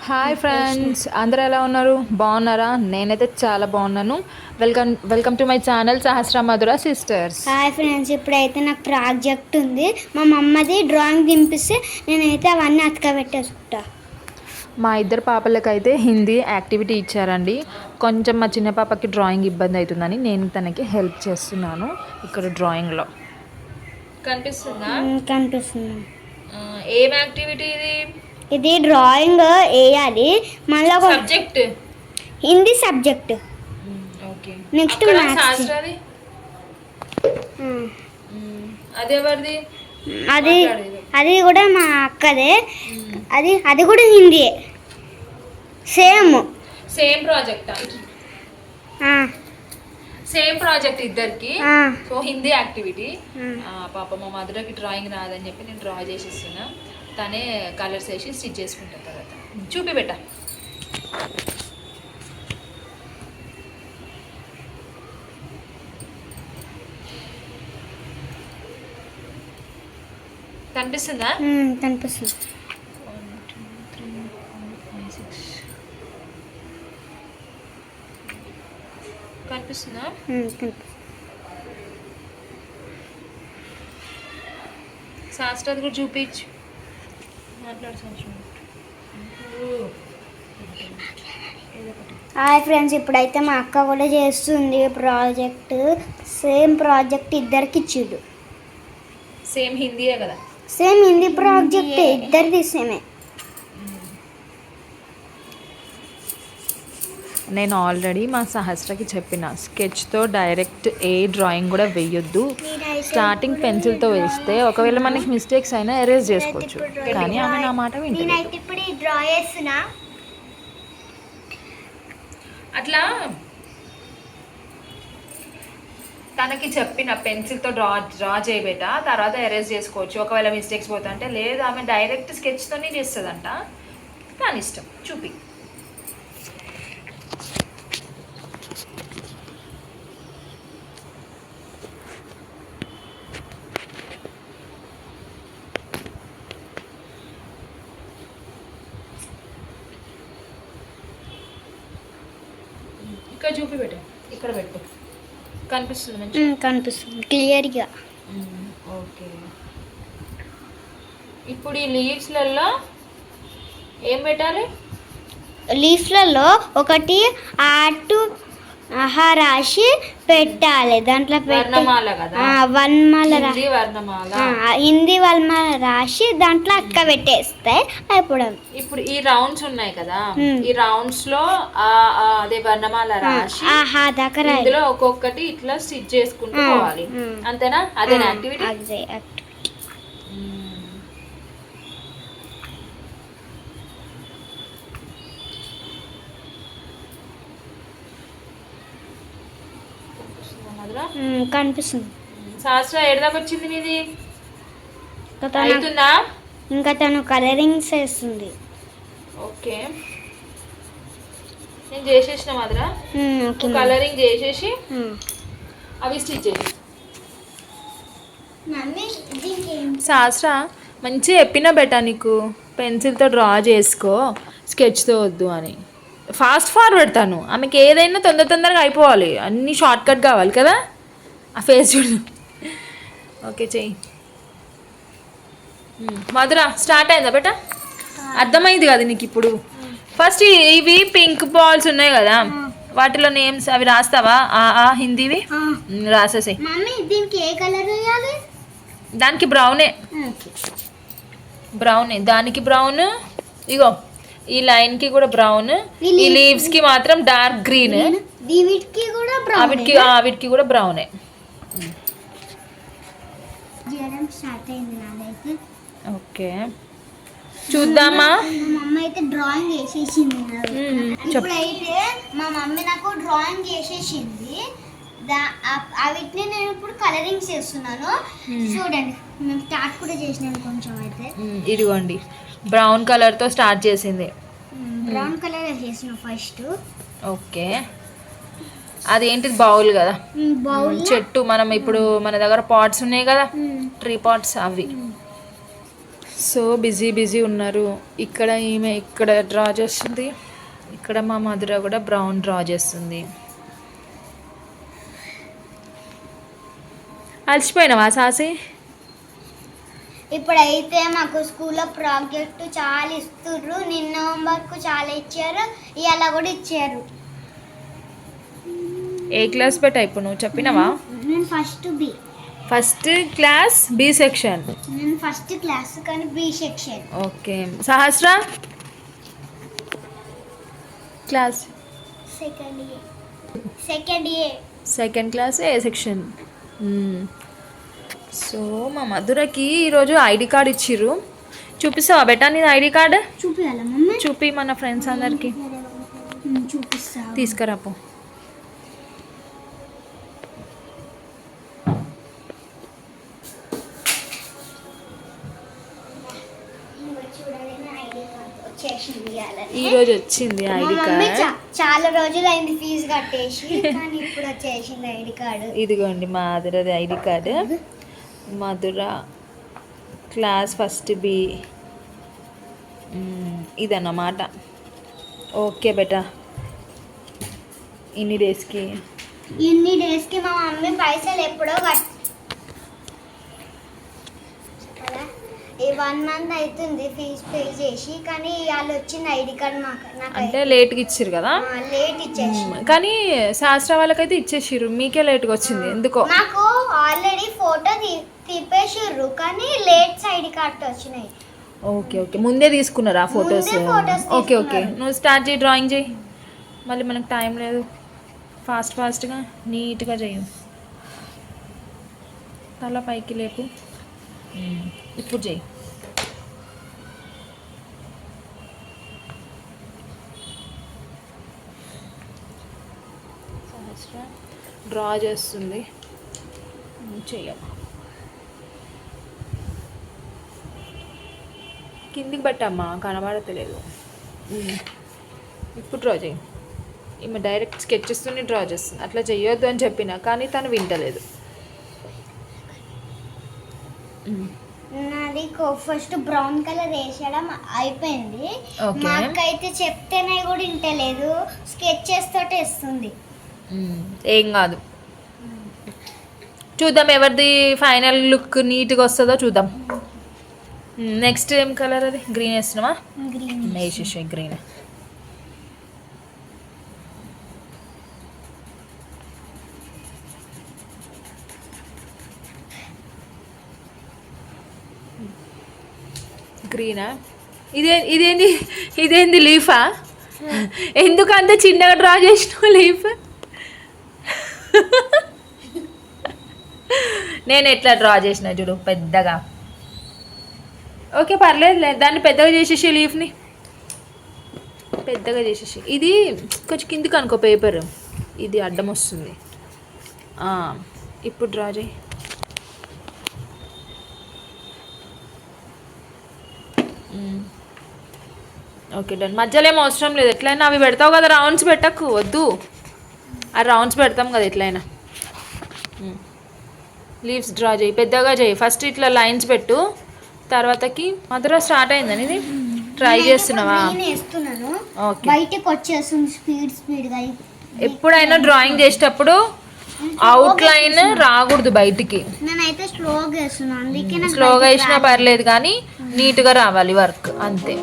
Hi friends, అందరూ ఎలా ఉన్నారు? బాగున్నారా? నేనైతే చాలా బాగున్నాను. Welcome to my channel Sahasra Madhura sisters. Hi friends, ఇప్పుడైతే నాకు ప్రాజెక్ట్ ఉంది. మా మమ్మది డ్రాయింగ్ దింపిస్తే నేనైతే అవన్నీ అతకబెట్టేసుకుంటా. మా ఇద్దరు పాపలకైతే హిందీ యాక్టివిటీ ఇచ్చారండి. కొంచెం మా చిన్న పాపకి డ్రాయింగ్ ఇబ్బంది అవుతుందని నేను తనకి హెల్ప్ చేస్తున్నాను. ఇక్కడ డ్రాయింగ్లో కనిపిస్తుందా? కనిపిస్తుంది. ఏం యాక్టివిటీ ఇది? ఇది డ్రాయింగ్ వేయాలి. మళ్ళీ subject Hindi subject. Okay, next maths. అదెవరిది? అది అది కూడా మా అక్కదే. అది కూడా హిందీ. సేమ్ ప్రాజెక్ట్ ఇద్దరికి. So Hindi activity. పాప మా మధురకి డ్రాయింగ్ రాదని చెప్పి నేను డ్రా చేసిస్తున్నా. తనే కలర్స్ వేసి స్టిచ్ చేసుకుంటాను. తర్వాత చూపి బెట్ట. కనిపిస్తుందా? కనిపిస్తుంది. కనిపిస్తుందా? శాస్త్రాది కూడా చూపించు. హాయ్ ఫ్రెండ్స్, ఇప్పుడైతే మా అక్క కూడా చేస్తుంది ప్రాజెక్ట్. సేమ్ ప్రాజెక్ట్ ఇద్దరికి ఇచ్చిడు. సేమ్ హిందీయే కదా? సేమ్ హిందీ ప్రాజెక్ట్ ఇద్దరిది సేమే. నేను ఆల్రెడీ మా సహస్రకి చెప్పిన, స్కెచ్తో డైరెక్ట్ ఏ డ్రాయింగ్ కూడా వేయొద్దు. స్టార్టింగ్ పెన్సిల్తో వేస్తే ఒకవేళ మనకి మిస్టేక్స్ అయినా ఎరేజ్ చేసుకోవచ్చు. కానీ ఆమె నా మాట వింటలేదు. అట్లా తనకి చెప్పిన పెన్సిల్తో డ్రా చేయబెట్ట, తర్వాత ఎరేజ్ చేసుకోవచ్చు ఒకవేళ మిస్టేక్స్ పోతా అంటే. లేదు, ఆమె డైరెక్ట్ స్కెచ్తోనే చేస్తుందంట. దాని ఇష్టం. చూపి. ఇక్కడ చూపి పెట్టు. ఇక్కడ పెట్టు. కనిపిస్తుంది మంచి? కనిపిస్తుంది క్లియర్గా. ఓకే, ఇప్పుడు ఈ లీవ్స్లలో ఏం పెట్టాలి? లీఫ్లలో ఒకటి ఆటు రాసి పెట్టాలి. దాంట్లో వర్ణమాల కదా? హిందీ వర్ణమాల రాసి దాంట్లో అక్క పెట్టేస్తే అయిపోవడం. ఇప్పుడు ఈ రౌండ్స్ ఉన్నాయి కదా, ఈ రౌండ్స్ లో అదే వర్ణమాల రాసి ఇందులో ఒక్కొక్కటి ఇట్లా స్టిచ్ చేసుకుంటూ పోవాలి. అంతేనా? అదే యాక్టివిటీ. కనిపిస్తుంది. శాస్త్ర ఏడదాకా వచ్చింది నీది? అవుతుందా? ఇంకా తను కలరింగ్స్ వేస్తుంది. ఓకే, నేను చేసేసిన మాదిరా. కలరింగ్ చేసేసి అవి స్టిచ్ చేసి. శాస్త్ర మంచిగా చెప్పిన బెటా నీకు, పెన్సిల్తో డ్రా చేసుకో, స్కెచ్తో వద్దు అని. ఫాస్ట్ ఫార్వర్డ్ తను. ఆమెకి ఏదైనా తొందరగా అయిపోవాలి, అన్నీ షార్ట్ కట్ కావాలి కదా. ఆ ఫేస్ చూడు. ఓకే, చెయ్యి. మధుర స్టార్ట్ అయిందా బేట? అర్థమైంది కదా నీకు ఇప్పుడు? ఫస్ట్ ఇవి పింక్ బాల్స్ ఉన్నాయి కదా, వాటిలో నేమ్స్ అవి రాస్తావా? హిందీవి రాసేసాయి. దానికి బ్రౌనే. దానికి బ్రౌన్. ఇగో ఈ లైన్ కి కూడా బ్రౌన్, ఈ లీవ్స్ కి మాత్రం డార్క్ గ్రీన్, వీటికి కూడా బ్రౌనే. ఓకే, చూద్దామా? మా మమ్మీ అయితే డ్రాయింగ్ వేసేసింది. ఇప్పుడైతే మా మమ్మీ నాకు డ్రాయింగ్ వేసేసింది. వీటిని నేను ఇప్పుడు కలరింగ్ చేస్తున్నాను. చూడండి, మేము స్టార్ట్ కూడా చేసినాను కొంచెం. అయితే ఇదిగోండి, బ్రౌన్ కలర్తో స్టార్ట్ చేసింది. బ్రౌన్ కలర్ చేసిన ఫస్ట్. ఓకే, అదేంటిది? బౌల్ కదా, చెట్టు. మనం ఇప్పుడు మన దగ్గర పాట్స్ ఉన్నాయి కదా, ట్రీ పాట్స్, అవి. సో బిజీ బిజీ ఉన్నారు. ఇక్కడ ఈమె ఇక్కడ డ్రా చేస్తుంది, ఇక్కడ మా మధుర కూడా బ్రౌన్ డ్రా చేస్తుంది. అలసిపోయినావా సాసి? ఇప్పుడైతే మాకు స్కూల్లో ప్రాజెక్ట్ చాలా ఇస్తుర్రు. నిన్న హోంవర్క్ చాలా ఇచ్చారు, ఇవాళ కూడా ఇచ్చారు. ఏ క్లాస్ బెట ఇప్పుడు నువ్వు చెప్పినావా? నేను first B. First class B section. నేను ఫస్ట్ క్లాస్ కానీ B section. Okay. Sahasra class second A. Second A. Second class A section. So మా మధురకి ఈరోజు ఐడి కార్డ్ ఇచ్చిర్రు. చూపిస్తావా బెటా నేను ఐడి కార్డ్? చూపించాలా మమ్మీ? చూపి మన ఫ్రెండ్స్ అందరికి చూపిస్తా. తీసుకురాపో. ఈరోజు వచ్చింది ఐడి కార్డ్. చాలా రోజులు అయింది ఫీజు కట్టేసి, కానీ ఇప్పుడు వచ్చేసింది ఐడి కార్డు. ఇదిగోండి మా మధురది ఐడి కార్డు. మధుర క్లాస్ ఫస్ట్ బి ఇదన్నమాట. Okay beta. ఇన్ని డేస్కి మా మమ్మీ పైసలు ఎప్పుడో ఈ 1 month అవుతుంది ఫీజు పే చేసి, కానీ వాళ్ళు వచ్చింది ఐడి కార్డ్ నాకు అంటే లేట్గా ఇచ్చిర్రు కదా. లేట్ ఇచ్చేసి, కానీ శాస్త్ర వాళ్ళకైతే ఇచ్చేసిర్రు, మీకే లేట్గా వచ్చింది ఎందుకో. నాకు ఆల్రెడీ ఫోటో తీపేసిర్రు, కానీ లేట్ ఐడి కార్డ్ వచ్చినాయి. ఓకే ఓకే, ముందే తీసుకున్నారా ఫొటోస్? ఓకే ఓకే, నువ్వు స్టార్ట్ చేయి, డ్రాయింగ్ చేయి. మళ్ళీ మనకు టైం లేదు, ఫాస్ట్గా నీట్గా చెయ్యి. తల పైకి లేపు. ఇప్పుడు చెయ్యి. డ్రా చేస్తుంది, చెయ్యమ్మా. కిందికి పెట్టమ్మా, కనబడతలేదు. ఇప్పుడు డ్రా చేయి. ఈమె డైరెక్ట్ స్కెచ్ ఇస్తూనే డ్రా చేస్తుంది. అట్లా చెయ్యొద్దు అని చెప్పిన, కానీ తను వింటలేదు. నాది ఫస్ట్ బ్రౌన్ కలర్ వేసడం అయిపోయింది. మాకైతే చెప్తేనే కూడా వింటలేదు, స్కెచెస్ తోటి వేస్తుంది. ఏం కాదు, చూద్దాం ఎవరిది ఫైనల్ లుక్ నీట్గా వస్తుందో చూద్దాం. నెక్స్ట్ ఏం కలర్ అది? గ్రీన్ వేస్తున్నావా? వేసేసే గ్రీన్. గ్రీనా? ఇదేంది లీఫా? ఎందుకు అంత చిన్నగా డ్రా చేసినావు లీఫ్? నేను ఎట్లా డ్రా చేసిన చూడు, పెద్దగా. ఓకే పర్లేదు, దాన్ని పెద్దగా చేసేసి లీఫ్ని పెద్దగా చేసేసి. ఇది కొంచెం కిందికి అనుకో పేపర్, ఇది అడ్డం వస్తుంది. ఇప్పుడు డ్రా చేయి. Okay done. మధ్యలో ఏం అవసరం లేదు, ఎట్లయినా అవి పెడతావు కదా, రౌండ్స్ పెట్టకు, వద్దు. ఆ రౌండ్స్ పెడతాం కదా ఎట్లయినా. లీవ్స్ డ్రా చేయి, పెద్దగా చేయి. ఫస్ట్ ఇట్లా లైన్స్ పెట్టు, తర్వాతకి మధుర స్టార్ట్ అయిందని ఇది ట్రై చేస్తున్నావా? ఓకే. బయటకు వచ్చేస్తుంది స్పీడ్గా. ఎప్పుడైనా డ్రాయింగ్ చేసేటప్పుడు అవుట్ లైన్ రాకూడదు బయటికి. నేనైతే స్లోగా వేస్తున్నాను, అందుకే స్లోగా వేసినా పర్లేదు, కానీ నీట్గా రావాలి వర్క్, అంతే.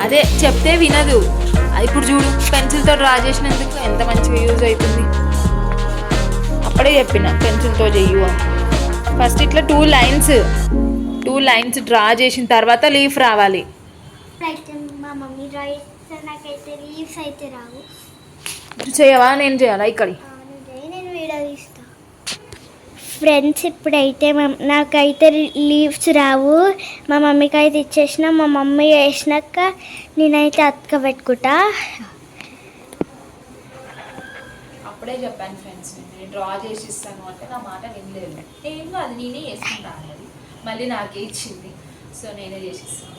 అదే చెప్తే వినదు. ఇప్పుడు చూడు, పెన్సిల్తో డ్రా చేసినందుకు ఎంత మంచిగా యూజ్ అవుతుంది. అప్పుడే చెప్పిన పెన్సిల్తో చెయ్యు అని. ఫస్ట్ ఇట్లా 2 లైన్స్ డ్రా చేసిన తర్వాత లీఫ్ రావాలి. మా మమ్మీ డ్రా చేస్తే నాకైతే లీవ్స్ అయితే రావు. చేయవా? నేను చేయాలా ఇక్కడ? నేను వీడియో తీస్తా. ఫ్రెండ్స్, ఇప్పుడైతే నాకైతే లీవ్స్ రావు. మా మమ్మీకి అయితే ఇచ్చేసిన, మా మమ్మీ వేసినాక నేనైతే అతక పెట్టుకుంటా. అప్పుడే చెప్పాను ఫ్రెండ్స్, నేను డ్రా చేసి ఇస్తాను అంటే నా మాట వినలేదు. ఏం కాదు, నేనే చేసుకుంటా అన్నది, మళ్ళీ నాకే ఇచ్చింది. సో నేనే చేసిస్తాను.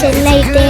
చెల్లి అయితే